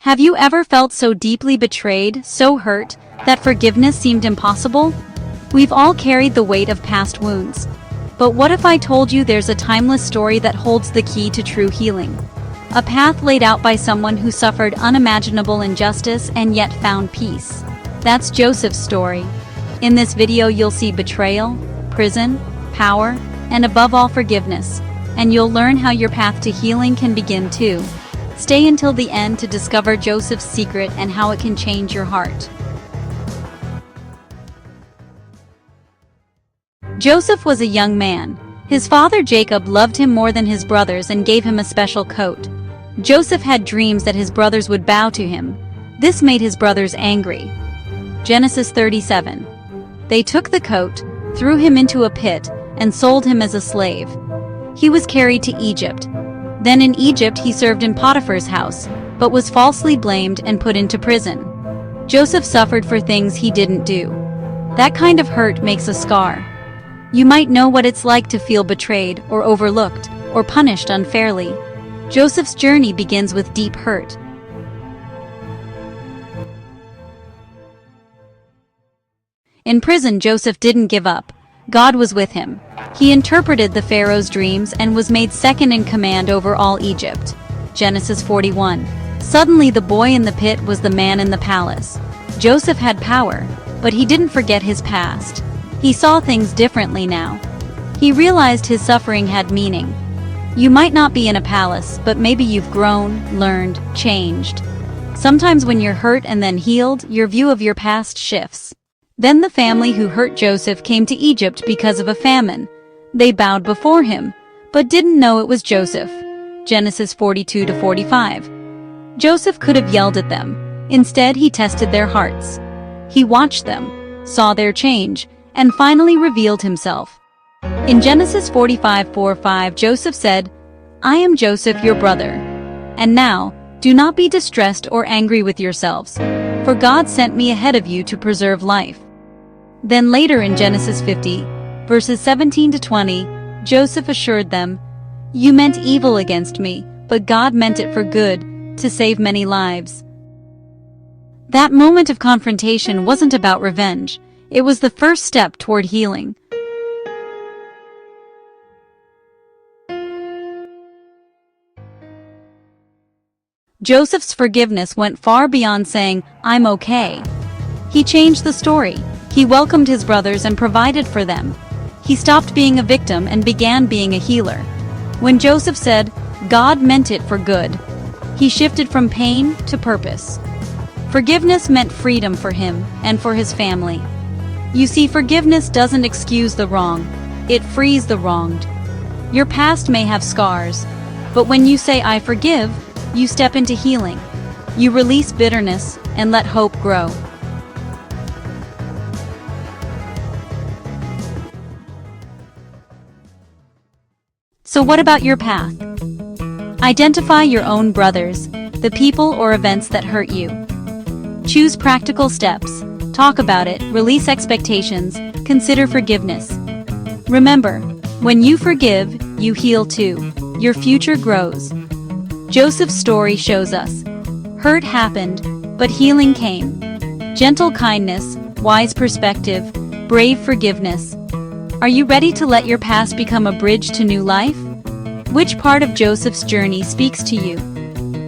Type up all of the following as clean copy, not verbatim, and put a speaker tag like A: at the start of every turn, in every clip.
A: Have you ever felt so deeply betrayed, so hurt, that forgiveness seemed impossible? We've all carried the weight of past wounds. But what if I told you there's a timeless story that holds the key to true healing? A path laid out by someone who suffered unimaginable injustice and yet found peace. That's Joseph's story. In this video you'll see betrayal, prison, power, and above all forgiveness. And you'll learn how your path to healing can begin too. Stay until the end to discover Joseph's secret and how it can change your heart. Joseph was a young man. His father Jacob loved him more than his brothers and gave him a special coat. Joseph had dreams that his brothers would bow to him. This made his brothers angry. Genesis 37. They took the coat, threw him into a pit, and sold him as a slave. He was carried to Egypt. Then in Egypt he served in Potiphar's house, but was falsely blamed and put into prison. Joseph suffered for things he didn't do. That kind of hurt makes a scar. You might know what it's like to feel betrayed or overlooked or punished unfairly. Joseph's journey begins with deep hurt. In prison, Joseph didn't give up. God was with him. He interpreted the Pharaoh's dreams and was made second in command over all Egypt. Genesis 41. Suddenly the boy in the pit was the man in the palace. Joseph had power, but he didn't forget his past. He saw things differently now. He realized his suffering had meaning. You might not be in a palace, but maybe you've grown, learned, changed. Sometimes when you're hurt and then healed, your view of your past shifts. Then the family who hurt Joseph came to Egypt because of a famine. They bowed before him, but didn't know it was Joseph. Genesis 42-45. Joseph could have yelled at them. Instead, he tested their hearts. He watched them, saw their change, and finally revealed himself. In Genesis 45:4-5, Joseph said, "I am Joseph, your brother. And now, do not be distressed or angry with yourselves, for God sent me ahead of you to preserve life." Then later in Genesis 50, verses 17-20, Joseph assured them, "You meant evil against me, but God meant it for good, to save many lives." That moment of confrontation wasn't about revenge. It was the first step toward healing. Joseph's forgiveness went far beyond saying, "I'm okay." He changed the story. He welcomed his brothers and provided for them. He stopped being a victim and began being a healer. When Joseph said, "God meant it for good," he shifted from pain to purpose. Forgiveness meant freedom for him and for his family. You see, forgiveness doesn't excuse the wrong, it frees the wronged. Your past may have scars, but when you say, "I forgive," you step into healing. You release bitterness and let hope grow. So what about your path? Identify your own brothers, the people or events that hurt you. Choose practical steps. Talk about it, release expectations, consider forgiveness. Remember, when you forgive, you heal too. Your future grows. Joseph's story shows us. Hurt happened, but healing came. Gentle kindness, wise perspective, brave forgiveness. Are you ready to let your past become a bridge to new life? Which part of Joseph's journey speaks to you?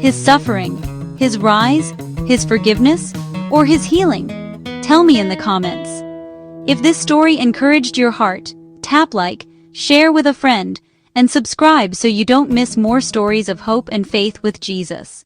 A: His suffering, his rise, his forgiveness, or his healing? Tell me in the comments. If this story encouraged your heart, tap like, share with a friend, and subscribe so you don't miss more stories of hope and faith with Jesus.